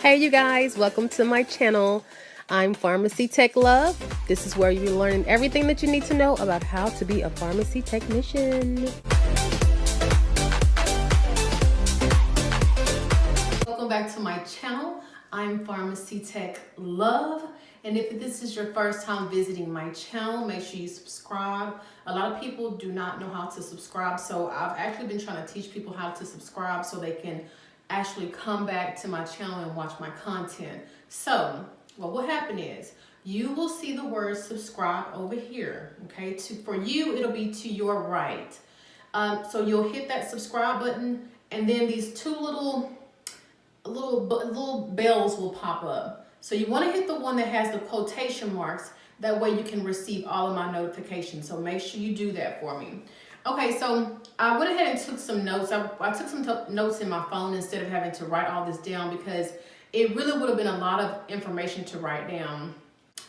Hey you guys, welcome to my channel. I'm Pharmacy Tech Love. This is where you're learning everything that you need to know about how to be a pharmacy technician. Welcome back to my channel. I'm Pharmacy Tech Love. And if this is your first time visiting my channel, make sure you subscribe. A lot of people do not know how to subscribe, so I've actually been trying to teach people how to subscribe so they can actually come back to my channel and watch my content. So what will happen is you will see the word subscribe over here. Okay, for you it'll be to your right. So you'll hit that subscribe button, and then these two little bells will pop up. So you want to hit the one that has the quotation marks. That way you can receive all of my notifications. So make sure you do that for me. Okay, so I went ahead and took some notes. I took some notes in my phone instead of having to write all this down because it really would have been a lot of information to write down.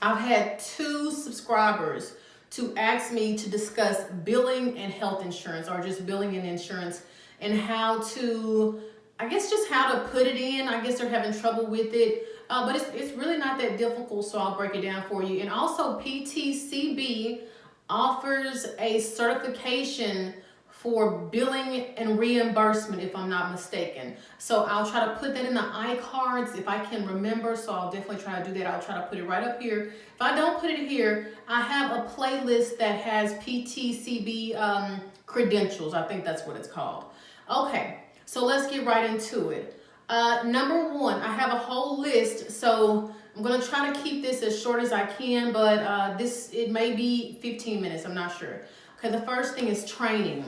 I've had 2 subscribers to ask me to discuss billing and health insurance, or just billing and insurance, and how to, I guess, just how to put it in. I guess they're having trouble with it, but it's really not that difficult, so I'll break it down for you. And also PTCB offers a certification for billing and reimbursement, if I'm not mistaken. So I'll try to put that in the iCards if I can remember, so I'll definitely try to do that. I'll try to put it right up here. If I don't put it here, I have a playlist that has PTCB credentials. I think that's what it's called. Okay, so let's get right into it. Number 1, I have a whole list, so I'm going to try to keep this as short as I can, but it may be 15 minutes, I'm not sure. Okay, the first thing is training.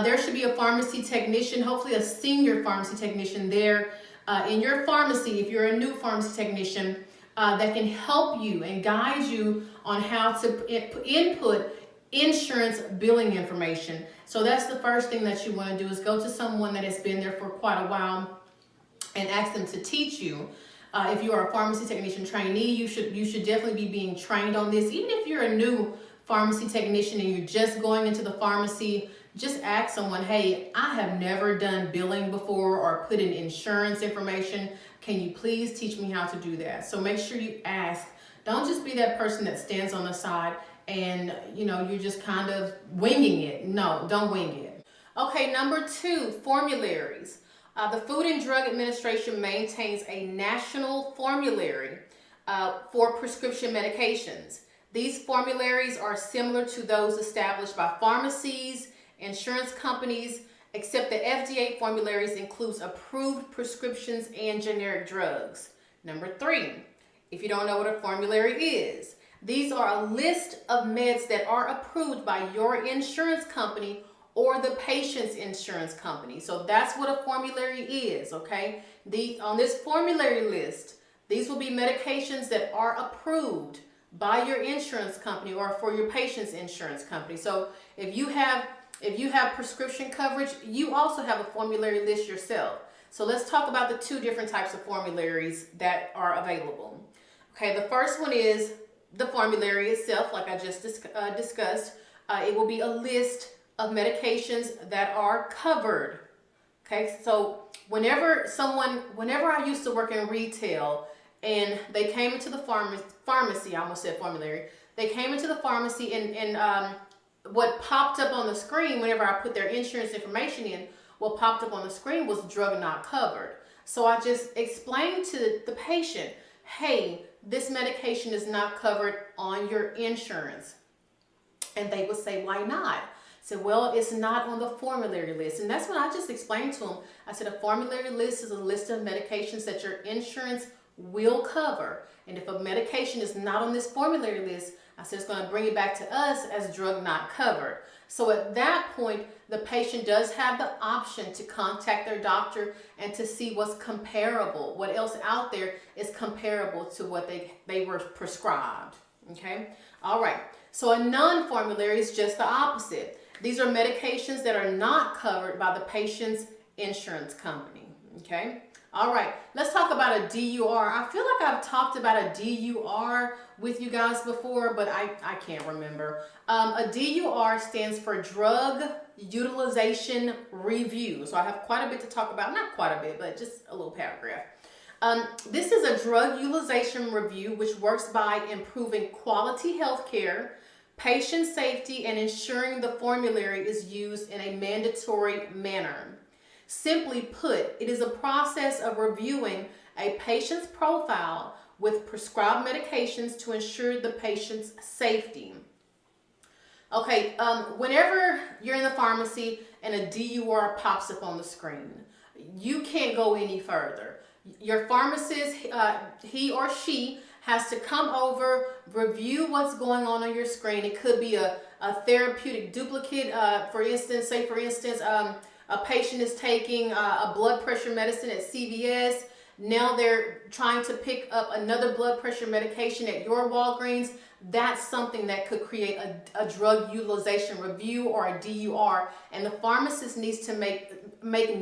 There should be a pharmacy technician, hopefully a senior pharmacy technician there in your pharmacy, if you're a new pharmacy technician, that can help you and guide you on how to input insurance billing information. So that's the first thing that you want to do, is go to someone that has been there for quite a while and ask them to teach you. If you are a pharmacy technician trainee, you should definitely be being trained on this. Even if you're a new pharmacy technician and you're just going into the pharmacy, just ask someone, hey, I have never done billing before or put in insurance information. Can you please teach me how to do that? So make sure you ask. Don't just be that person that stands on the side and you're just kind of winging it. No, don't wing it. Okay, number 2, formularies. The Food and Drug Administration maintains a national formulary for prescription medications. These formularies are similar to those established by pharmacies, insurance companies, except the FDA formularies includes approved prescriptions and generic drugs. Number 3, if you don't know what a formulary is, these are a list of meds that are approved by your insurance company or the patient's insurance company. So that's what a formulary is, okay? On this formulary list, these will be medications that are approved by your insurance company or for your patient's insurance company. So if you have prescription coverage, you also have a formulary list yourself. So let's talk about the 2 different types of formularies that are available. Okay, the first one is the formulary itself, like I just discussed. It will be a list of medications that are covered. Okay, so whenever I used to work in retail and they came into the pharmacy, I almost said formulary, they came into the pharmacy and what popped up on the screen whenever I put their insurance information in, what popped up on the screen was drug not covered. So I just explained to the patient, hey, this medication is not covered on your insurance. And they would say, why not? I said, well, it's not on the formulary list. And that's when I just explained to them. I said, a formulary list is a list of medications that your insurance will cover. And if a medication is not on this formulary list, I said, it's going to bring it back to us as drug not covered. So at that point, the patient does have the option to contact their doctor and to see what's comparable, what else out there is comparable to what they were prescribed. Okay? All right. So a non-formulary is just the opposite. These are medications that are not covered by the patient's insurance company. Okay? All right, let's talk about a DUR. I feel like I've talked about a DUR with you guys before, but I can't remember. A DUR stands for Drug Utilization Review. So I have quite a bit to talk about. Not quite a bit, but just a little paragraph. This is a drug utilization review which works by improving quality health care, patient safety, and ensuring the formulary is used in a mandatory manner. Simply put, it is a process of reviewing a patient's profile with prescribed medications to ensure the patient's safety. Okay, whenever you're in the pharmacy and a DUR pops up on the screen, you can't go any further. Your pharmacist, he or she has to come over, review what's going on your screen. It could be a therapeutic duplicate. For instance, a patient is taking a blood pressure medicine at CVS. Now they're trying to pick up another blood pressure medication at your Walgreens. That's something that could create a drug utilization review or a DUR, and the pharmacist needs to make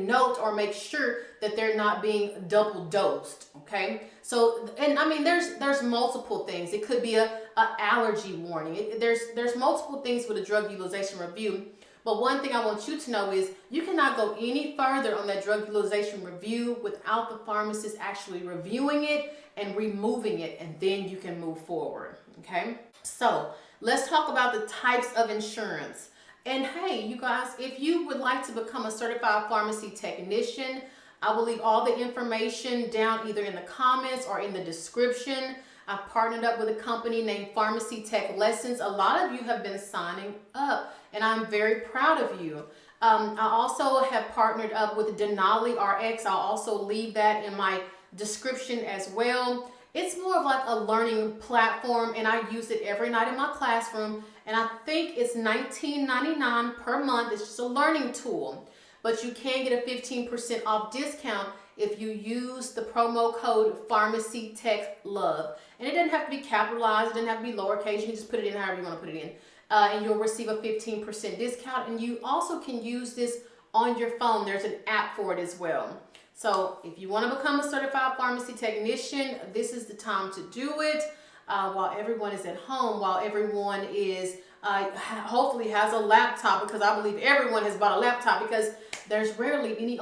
note or make sure that they're not being double dosed. Okay, so and I mean there's multiple things. It could be a allergy warning. There's multiple things with a drug utilization review. But one thing I want you to know is you cannot go any further on that drug utilization review without the pharmacist actually reviewing it and removing it, and then you can move forward. Okay, so let's talk about the types of insurance. And hey, you guys, if you would like to become a certified pharmacy technician, I will leave all the information down either in the comments or in the description. I've partnered up with a company named Pharmacy Tech Lessons. A lot of you have been signing up, and I'm very proud of you. I also have partnered up with Denali RX. I'll also leave that in my description as well. It's more of like a learning platform, and I use it every night in my classroom, and I think it's $19.99 per month. It's just a learning tool, but you can get a 15% off discount if you use the promo code pharmacytechlove. And it doesn't have to be capitalized, it doesn't have to be lowercase, you can just put it in however you want to put it in. And you'll receive a 15% discount, and you also can use this on your phone. There's an app for it as well. So if you want to become a certified pharmacy technician, this is the time to do it while everyone is at home, while everyone is hopefully has a laptop, because I believe everyone has bought a laptop because there's rarely any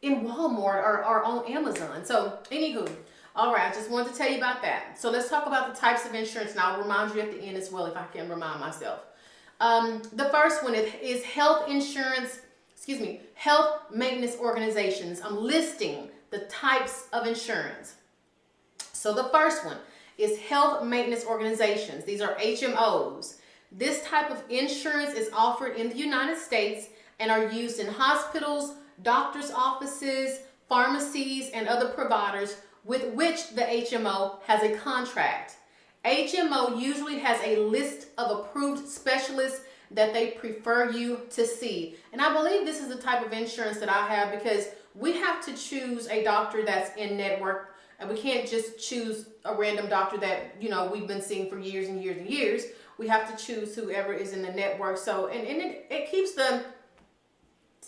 in Walmart or on Amazon. So anywho, all right, I just wanted to tell you about that. So let's talk about the types of insurance, and I'll remind you at the end as well if I can remind myself. The first one is health insurance. Health maintenance organizations. I'm listing the types of insurance. So the first one is health maintenance organizations. These are HMOs. This type of insurance is offered in the United States and are used in hospitals, doctors' offices, pharmacies, and other providers with which the HMO has a contract. HMO usually has a list of approved specialists that they prefer you to see. And I believe this is the type of insurance that I have, because we have to choose a doctor that's in network, and we can't just choose a random doctor that, you know, we've been seeing for years and years and years. We have to choose whoever is in the network. So, and it keeps the,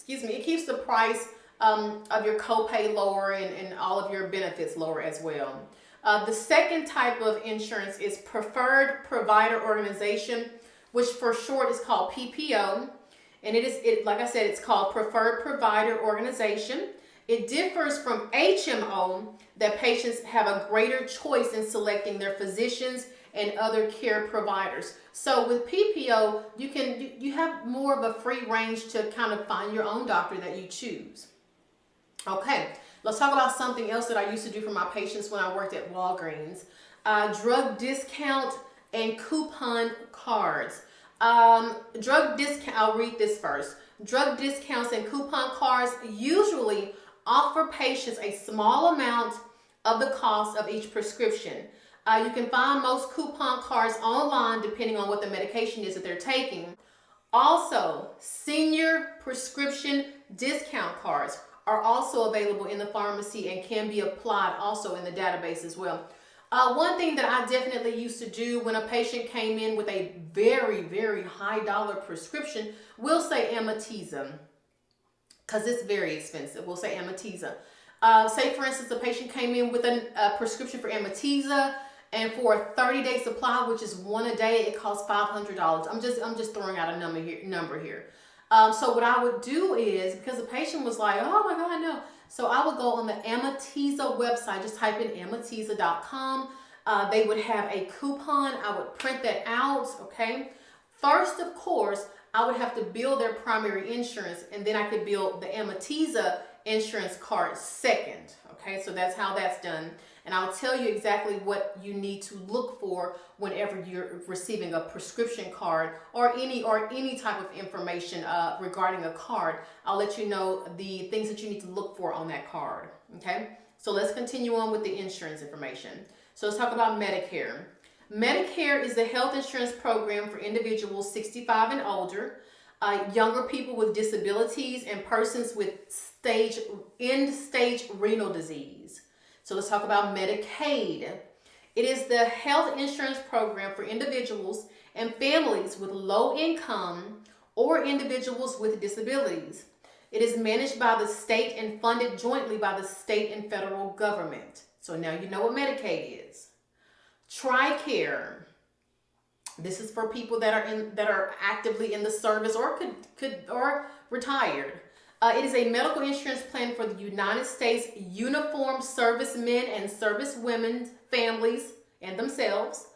it keeps the price of your copay lower, and all of your benefits lower as well. The second type of insurance is preferred provider organization, which for short is called PPO, and like I said, it's called preferred provider organization. It differs from HMO that patients have a greater choice in selecting their physicians and other care providers. So with PPO, you have more of a free range to kind of find your own doctor that you choose. Okay, let's talk about something else that I used to do for my patients when I worked at Walgreens. Drug discount and coupon cards. Drug discount, I'll read this first. Drug discounts and coupon cards usually offer patients a small amount of the cost of each prescription. You can find most coupon cards online depending on what the medication is that they're taking. Also, senior prescription discount cards are also available in the pharmacy and can be applied also in the database as well. One thing that I definitely used to do when a patient came in with a very, very high dollar prescription, we'll say Amitiza, because it's very expensive. We'll say Amitiza. Say for instance, a patient came in with a prescription for Amitiza, and for a 30-day supply, which is one a day, it costs $500. I'm just throwing out a number here. So what I would do is, because the patient was like, oh my God, no. So I would go on the Amatiza website, just type in amatiza.com. They would have a coupon. I would print that out, okay? First, of course, I would have to bill their primary insurance, and then I could bill the Amatiza insurance card second, okay? So that's how that's done. And I'll tell you exactly what you need to look for whenever you're receiving a prescription card or any type of information regarding a card. I'll let you know the things that you need to look for on that card, okay? So let's continue on with the insurance information. So let's talk about Medicare. Medicare is the health insurance program for individuals 65 and older, younger people with disabilities, and persons with end-stage renal disease. So let's talk about Medicaid. It is the health insurance program for individuals and families with low income or individuals with disabilities. It is managed by the state and funded jointly by the state and federal government. So now you know what Medicaid is. TRICARE. This is for people that are actively in the service or or retired. It is a medical insurance plan for the United States uniformed servicemen and servicewomen families and themselves.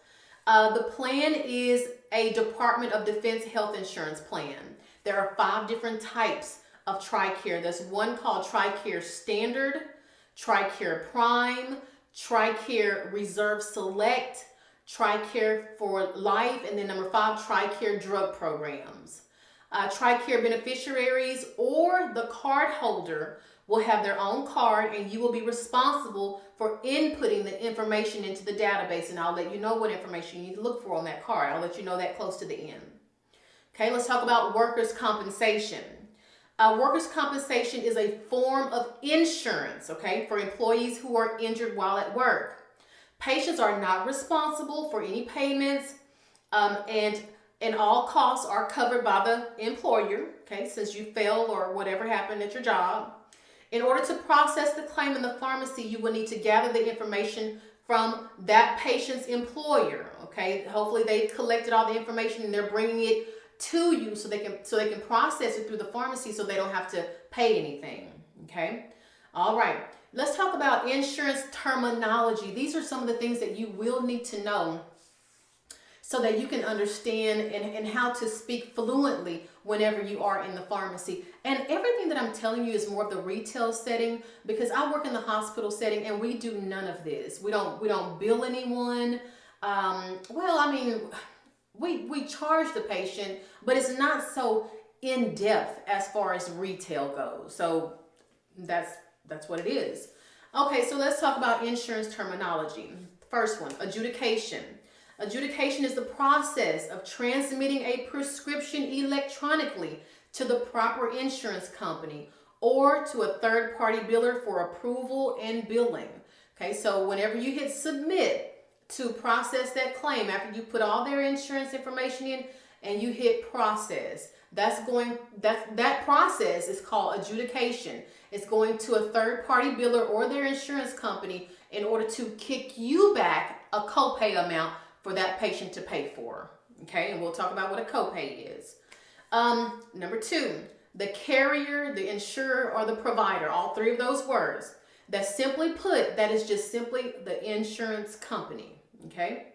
The plan is a Department of Defense health insurance plan. There are 5 different types of TRICARE. There's one called TRICARE Standard, TRICARE Prime, TRICARE Reserve Select, TRICARE for Life, and then number 5, TRICARE Drug Programs. TRICARE beneficiaries or the card holder will have their own card, and you will be responsible for inputting the information into the database, and I'll let you know what information you need to look for on that card. I'll let you know that close to the end. Okay, let's talk about workers' compensation. Workers' compensation is a form of insurance, okay, for employees who are injured while at work. Patients are not responsible for any payments, and all costs are covered by the employer, okay, since you failed or whatever happened at your job. In order to process the claim in the pharmacy, you will need to gather the information from that patient's employer, okay? Hopefully they collected all the information and they're bringing it to you so they can process it through the pharmacy so they don't have to pay anything, okay? All right, let's talk about insurance terminology. These are some of the things that you will need to know so that you can understand and how to speak fluently whenever you are in the pharmacy. And everything that I'm telling you is more of the retail setting, because I work in the hospital setting and we do none of this. We don't bill anyone. Well, I mean, we charge the patient, but it's not so in depth as far as retail goes. So that's what it is. Okay, so let's talk about insurance terminology. First one, adjudication. Adjudication is the process of transmitting a prescription electronically to the proper insurance company or to a third-party biller for approval and billing. Okay, so whenever you hit submit to process that claim, after you put all their insurance information in and you hit process, that process is called adjudication. It's going to a third-party biller or their insurance company in order to kick you back a copay amount for that patient to pay for. Okay, and we'll talk about what a copay is. Number 2, the carrier, the insurer, or the provider, all 3 of those words. That's simply put, that is just simply the insurance company. Okay,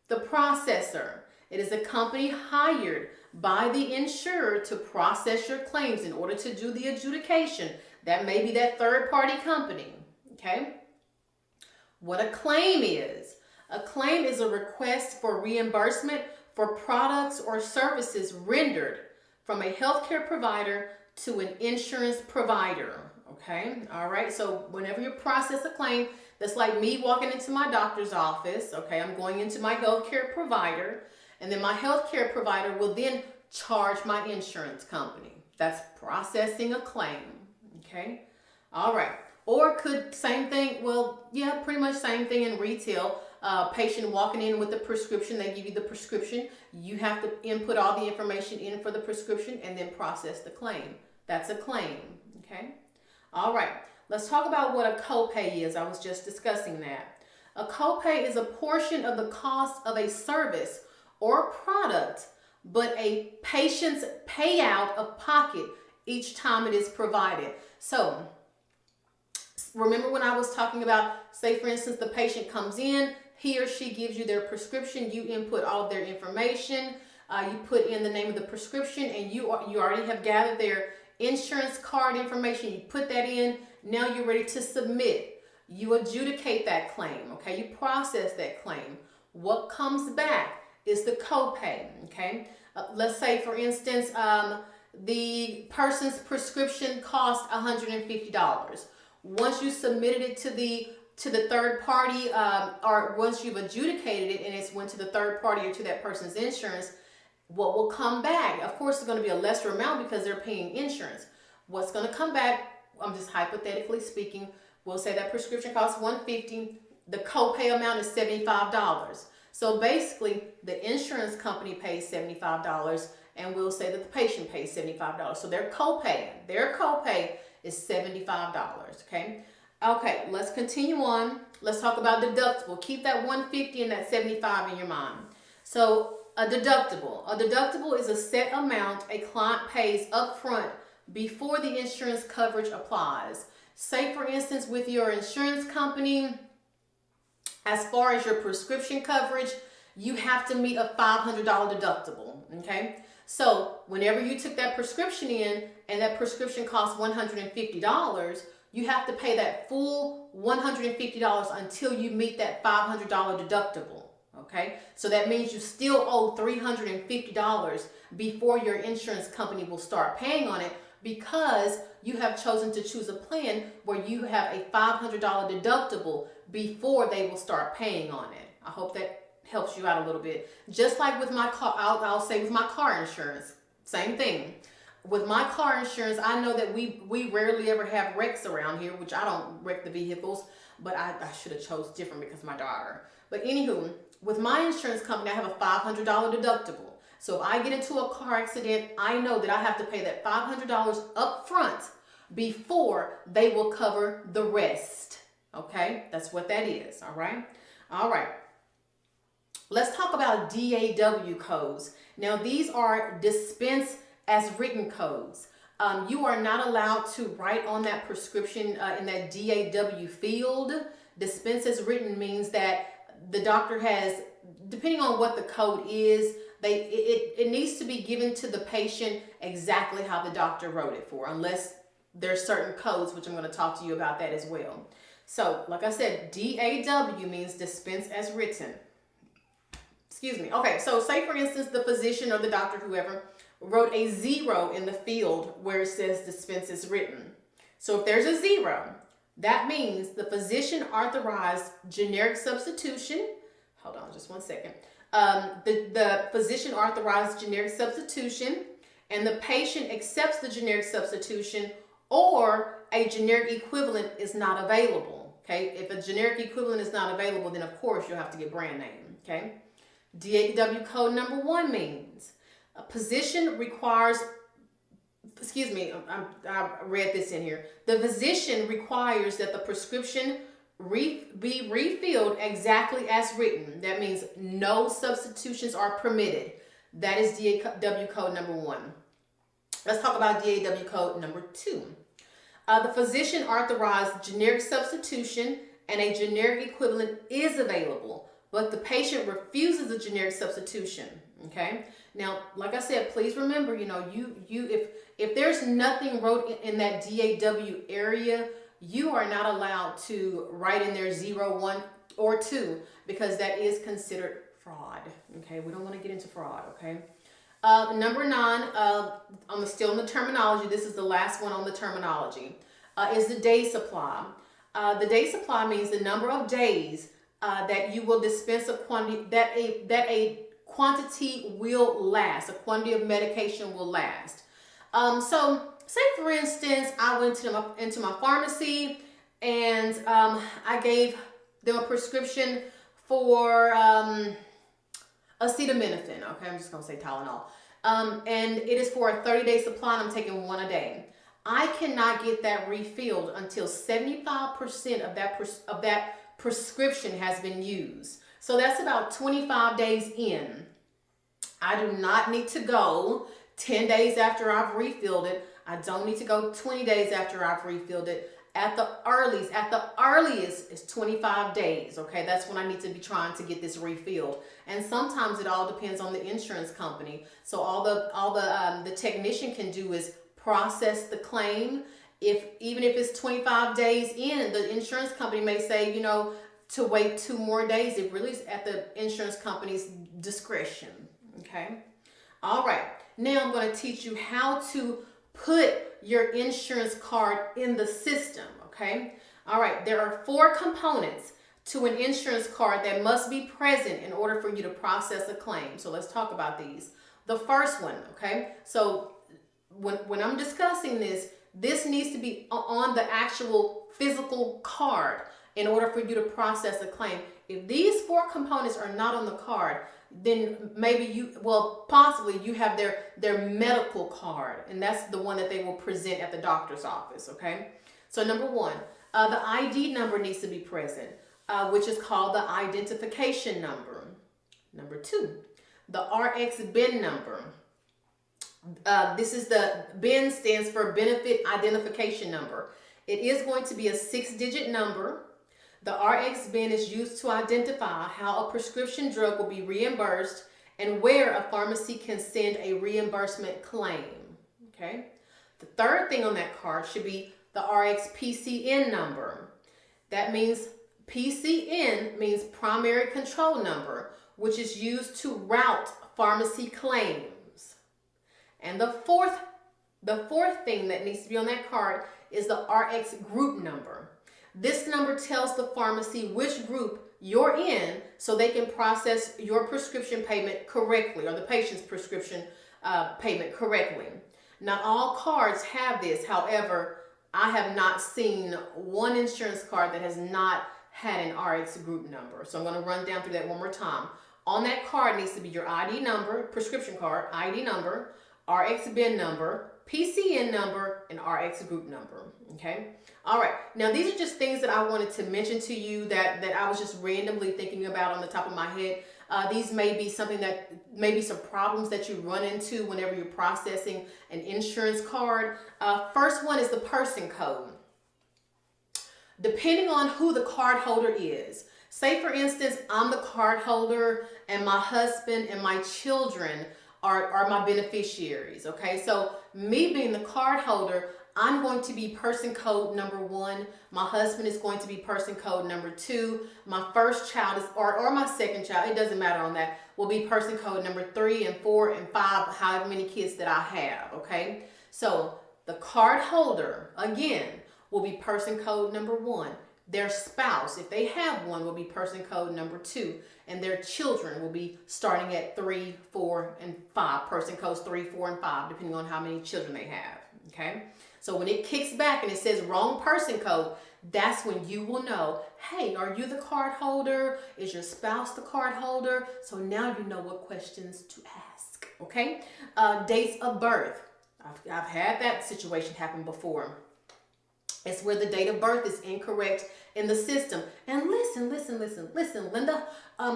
the processor. It is a company hired by the insurer to process your claims in order to do the adjudication. That may be that third-party company. Okay, what a claim is. A claim is a request for reimbursement for products or services rendered from a healthcare provider to an insurance provider. Okay, all right, so whenever you process a claim, that's like me walking into my doctor's office. Okay, I'm going into my healthcare provider, and then my healthcare provider will then charge my insurance company. That's processing a claim. Okay, all right. Or same thing, well, yeah, pretty much same thing in retail. Patient walking in with the prescription, they give you the prescription. You have to input all the information in for the prescription and then process the claim. That's a claim, okay? All right, let's talk about what a copay is. I was just discussing that. A copay is a portion of the cost of a service or product, but a patient's payout of pocket each time it is provided. So remember when I was talking about, say for instance, the patient comes in, he or she gives you their prescription, you input all of their information, you put in the name of the prescription, and you already have gathered their insurance card information, you put that in, now you're ready to submit. You adjudicate that claim, okay? You process that claim. What comes back is the copay, okay? Let's say, for instance, the person's prescription cost $150. Once you submitted it to the third party, or once you've adjudicated it and it's went to the third party or to that person's insurance, what will come back? Of course, it's going to be a lesser amount because they're paying insurance. What's going to come back, I'm just hypothetically speaking, we'll say that prescription costs $150, the copay amount is $75. So basically, the insurance company pays $75, and we'll say that the patient pays $75. So their copay is $75, okay? Okay, let's continue on. Let's talk about deductible. Keep that $150 and that $75 in your mind. So a deductible is a set amount a client pays upfront before the insurance coverage applies. Say for instance, with your insurance company, as far as your prescription coverage, you have to meet a $500 deductible, okay? So whenever you took that prescription in and that prescription costs $150, you have to pay that full $150 until you meet that $500 deductible, okay? So that means you still owe $350 before your insurance company will start paying on it, because you have chosen to choose a plan where you have a $500 deductible before they will start paying on it. I hope that helps you out a little bit. Just like with my car, I'll say with my car insurance, same thing. With my car insurance, I know that we rarely ever have wrecks around here, which I don't wreck the vehicles, but I should have chose different because of my daughter. But anywho, with my insurance company, I have a $500 deductible. So if I get into a car accident, I know that I have to pay that $500 up front before they will cover the rest. Okay, that's what that is. All right. All right. Let's talk about DAW codes. Now, these are Dispense As Written codes. You are not allowed to write on that prescription in that DAW field. Dispense As Written means that the doctor has, depending on what the code is, it needs to be given to the patient exactly how the doctor wrote it for, unless there's certain codes, which I'm going to talk to you about that as well. So, like I said, DAW means Dispense As Written. Excuse me. Okay, so say for instance, the physician or the doctor, whoever, wrote a 0 in the field where it says Dispense As Written. So if there's a 0, that means the physician authorized generic substitution. Hold on just one second. The physician authorized generic substitution, and the patient accepts the generic substitution, or a generic equivalent is not available. Okay, if a generic equivalent is not available, then of course you'll have to get brand name. Okay, DAW code number 1 means a physician requires, excuse me, I read this in here. The physician requires that the prescription be refilled exactly as written. That means no substitutions are permitted. That is DAW code number 1. Let's talk about DAW code number 2. The physician authorized generic substitution and a generic equivalent is available, but the patient refuses a generic substitution. Okay. Now, like I said, please remember, if there's nothing wrote in that DAW area, you are not allowed to write in there 0, 1, or 2, because that is considered fraud. Okay, we don't want to get into fraud. Okay. Number 9, still in the terminology. This is the last one on the terminology. Is the day supply. The day supply means the number of days that you will dispense a quantity that a quantity will last. A quantity of medication will last. So say for instance, I went into my pharmacy and I gave them a prescription for acetaminophen. Okay, I'm just gonna say Tylenol. And it is for a 30-day supply, and I'm taking 1 a day. I cannot get that refilled until 75% of that prescription has been used. So that's about 25 days in. I do not need to go 10 days after I've refilled it. I don't need to go 20 days after I've refilled it. At the earliest is 25 days, okay? That's when I need to be trying to get this refilled. And sometimes it all depends on the insurance company. So all the technician can do is process the claim. Even if it's 25 days in, the insurance company may say, you know, to wait 2 more days. It really is at the insurance company's discretion, okay? All right, now I'm going to teach you how to put your insurance card in the system, okay? All right, there are 4 components to an insurance card that must be present in order for you to process a claim. So let's talk about these. The first one, okay? So when I'm discussing this needs to be on the actual physical card in order for you to process a claim. If these 4 components are not on the card, then maybe possibly you have their medical card, and that's the one that they will present at the doctor's office, okay? So number 1, the ID number needs to be present, which is called the identification number. Number 2, the RX BIN number. This is the BIN stands for Benefit Identification Number. It is going to be a 6-digit number. The RX BIN is used to identify how a prescription drug will be reimbursed and where a pharmacy can send a reimbursement claim, okay? The third thing on that card should be the RX PCN number. That means PCN means primary control number, which is used to route pharmacy claims. And the fourth thing that needs to be on that card is the RX group number. This number tells the pharmacy which group you're in so they can process your prescription payment correctly, or the patient's prescription payment correctly. Not all cards have this. However, I have not seen one insurance card that has not had an RX group number. So I'm going to run down through that one more time. On that card needs to be your ID number, prescription card, ID number, RX BIN number, PCN number, and RX group number, okay? All right, now these are just things that I wanted to mention to you that I was just randomly thinking about on the top of my head. These may be something that, maybe some problems that you run into whenever you're processing an insurance card. First one is the person code. Depending on who the card holder is, say for instance, I'm the card holder and my husband and my children are my beneficiaries, okay? So me being the card holder, I'm going to be person code number 1. My husband is going to be person code number 2. My first child is, or my second child, it doesn't matter on that, will be person code number 3 and 4 and 5, however many kids that I have, okay? So the card holder, again, will be person code number 1. Their spouse, if they have one, will be person code number 2. And their children will be starting at 3, 4, and 5. Person codes 3, 4, and 5, depending on how many children they have, okay? So when it kicks back and it says wrong person code, that's when you will know, hey, are you the card holder? Is your spouse the card holder? So now you know what questions to ask, okay? Dates of birth. I've had that situation happen before. It's where the date of birth is incorrect in the system. And listen, Linda,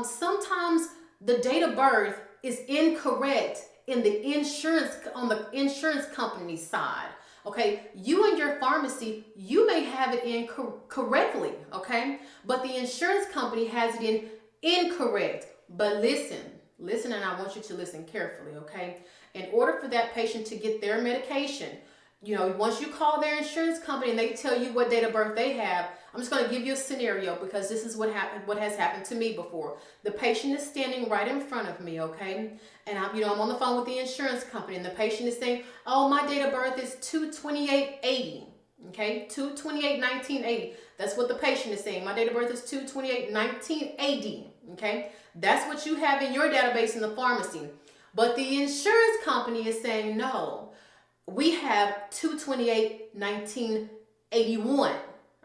sometimes the date of birth is incorrect in the insurance, on the insurance company's side. Okay, you and your pharmacy, you may have it in correctly, okay? But the insurance company has it in incorrect. But listen, and I want you to listen carefully, okay? In order for that patient to get their medication, you know, once you call their insurance company and they tell you what date of birth they have, I'm just going to give you a scenario because this is what has happened to me before. The patient is standing right in front of me, okay? And I'm on the phone with the insurance company and the patient is saying, "Oh, my date of birth is 2/28/80." Okay? 2/28/1980. That's what the patient is saying. My date of birth is 2/28/1980. Okay? That's what you have in your database in the pharmacy. But the insurance company is saying, "No, we have 2/28/1981.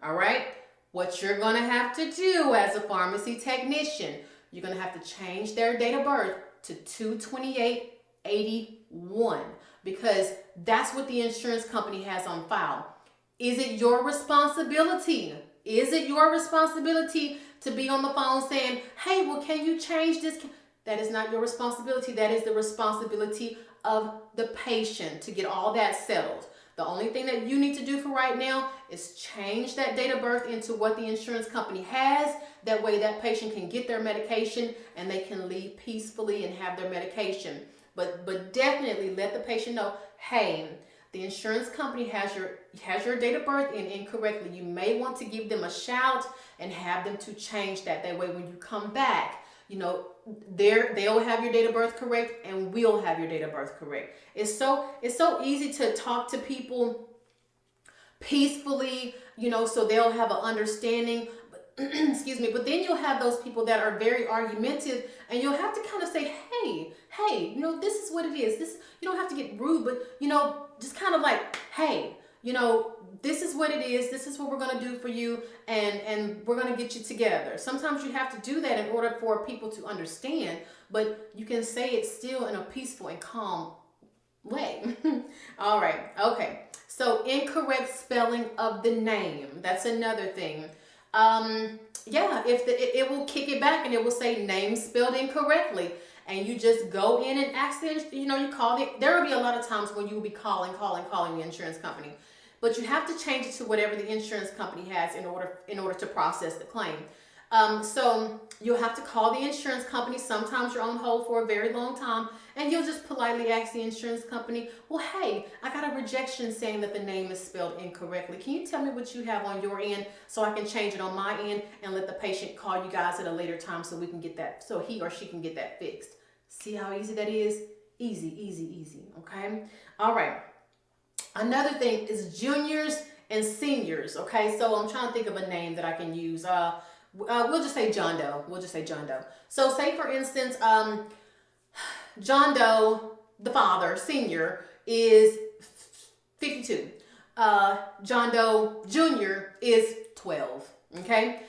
All right? What you're going to have to do as a pharmacy technician, you're going to have to change their date of birth to 2/28/81 because that's what the insurance company has on file. Is it your responsibility? Is it your responsibility to be on the phone saying, "Hey, well, can you change this?" That is not your responsibility. That is the responsibility of the patient to get all that settled. The only thing that you need to do for right now is change that date of birth into what the insurance company has. That way that patient can get their medication and they can leave peacefully and have their medication. But definitely let the patient know, hey, the insurance company has your date of birth in incorrectly. You may want to give them a shout and have them to change that. That way when you come back, you know, they'll have your date of birth correct and we'll have your date of birth correct. It's so easy to talk to people peacefully, you know, so they'll have an understanding. Excuse me, but then you'll have those people that are very argumentative, and you'll have to kind of say, hey, you know, this is what it is. This, you don't have to get rude, but, you know, just kind of like, hey, you know, this is what it is. This is what we're going to do for you, and we're going to get you together. Sometimes you have to do that in order for people to understand, but you can say it still in a peaceful and calm way. All right. Okay. So incorrect spelling of the name. That's another thing. Yeah, if it will kick it back and it will say name spelled incorrectly, and you just go in and accident, you know, you call it. There will be a lot of times when you will be calling the insurance company, but you have to change it to whatever the insurance company has in order to process the claim. So you'll have to call the insurance company. Sometimes you're on hold for a very long time, and you'll just politely ask the insurance company, well, hey, I got a rejection saying that the name is spelled incorrectly. Can you tell me what you have on your end so I can change it on my end and let the patient call you guys at a later time so we can get that, so he or she can get that fixed. See how easy that is? Easy, easy, easy, okay? All right. Another thing is juniors and seniors, okay? So I'm trying to think of a name that I can use. We'll just say John Doe. We'll just say John Doe. So say, for instance, John Doe, the father, senior, is 52. John Doe Jr. is 12, okay?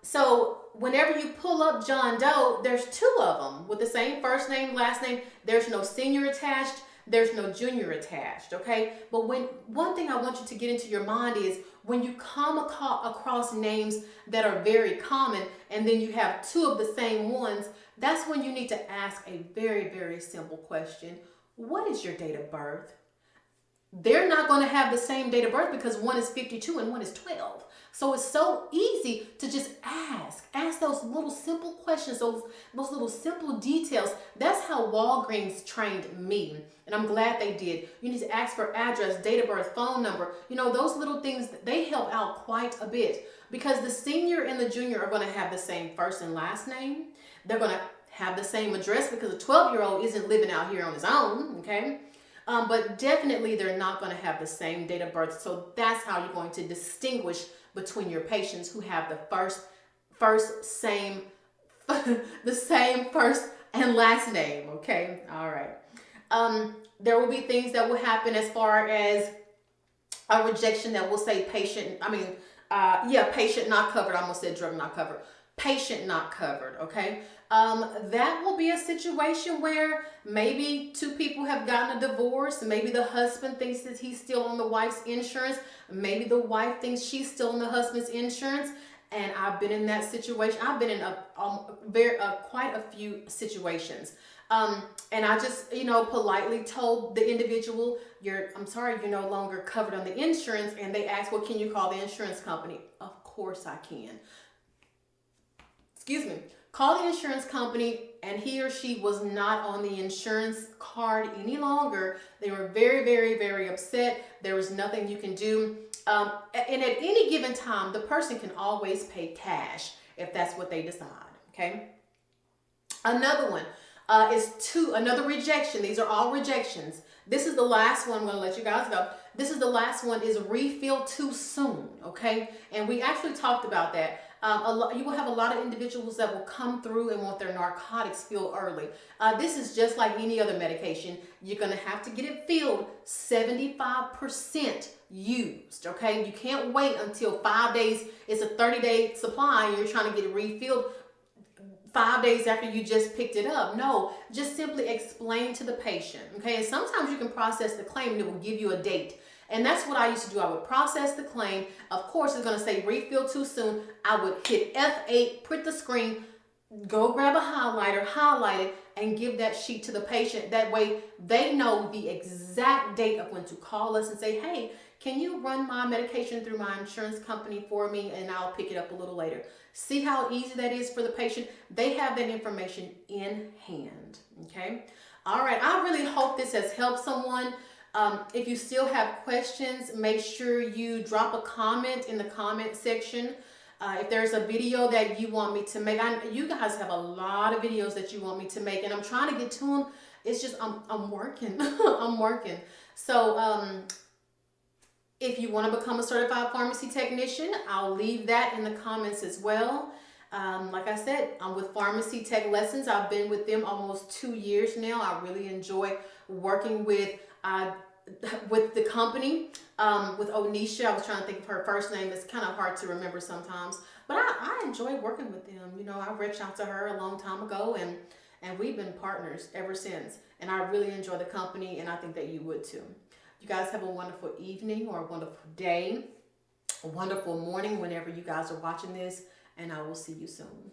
So whenever you pull up John Doe, there's two of them with the same first name, last name. There's no senior attached. There's no junior attached, okay? But one thing I want you to get into your mind is when you come across names that are very common and then you have two of the same ones, that's when you need to ask a very, very simple question. What is your date of birth? They're not going to have the same date of birth because one is 52 and one is 12. So it's so easy to just ask those little simple questions, those little simple details. That's how Walgreens trained me, and I'm glad they did. You need to ask for address, date of birth, phone number. You know, those little things, they help out quite a bit because the senior and the junior are going to have the same first and last name. They're going to have the same address because a 12-year-old isn't living out here on his own, okay? But definitely they're not going to have the same date of birth. So that's how you're going to distinguish between your patients who have the same first and last name. Okay. All right. There will be things that will happen as far as a rejection that will say patient not covered. I almost said drug not covered. Patient not covered. Okay. That will be a situation where maybe two people have gotten a divorce. Maybe the husband thinks that he's still on the wife's insurance. Maybe the wife thinks she's still on the husband's insurance. And I've been in that situation. I've been in quite a few situations. And I just, politely told the individual, I'm sorry, you're no longer covered on the insurance. And they asked, well, can you call the insurance company? Of course I can. Excuse me. Call the insurance company, and he or she was not on the insurance card any longer. They were very, very, very upset. There was nothing you can do. And at any given time, the person can always pay cash if that's what they decide, okay? Another one is another rejection. These are all rejections. This is the last one. I'm going to let you guys go. This is the last one, is refill too soon, okay? And we actually talked about that. You will have a lot of individuals that will come through and want their narcotics filled early. This is just like any other medication. You're going to have to get it filled 75% used, okay? You can't wait until 5 days. It's a 30-day supply and you're trying to get it refilled 5 days after you just picked it up. No, just simply explain to the patient, okay? And sometimes you can process the claim and it will give you a date. And that's what I used to do. I would process the claim. Of course, it's going to say refill too soon. I would hit F8, print the screen, go grab a highlighter, highlight it, and give that sheet to the patient. That way they know the exact date of when to call us and say, hey, can you run my medication through my insurance company for me, and I'll pick it up a little later. See how easy that is for the patient? They have that information in hand, okay? All right, I really hope this has helped someone. If you still have questions, make sure you drop a comment in the comment section. If there's a video that you want me to make, you guys have a lot of videos that you want me to make, and I'm trying to get to them. It's just I'm working. I'm working. So if you want to become a certified pharmacy technician, I'll leave that in the comments as well. Like I said, I'm with Pharmacy Tech Lessons. I've been with them almost 2 years now. I really enjoy working with the company. With Onisha, I was trying to think of her first name. It's kind of hard to remember sometimes, but I enjoy working with them. You know, I reached out to her a long time ago, and we've been partners ever since. And I really enjoy the company, and I think that you would too. You guys have a wonderful evening or a wonderful day, a wonderful morning whenever you guys are watching this, and I will see you soon.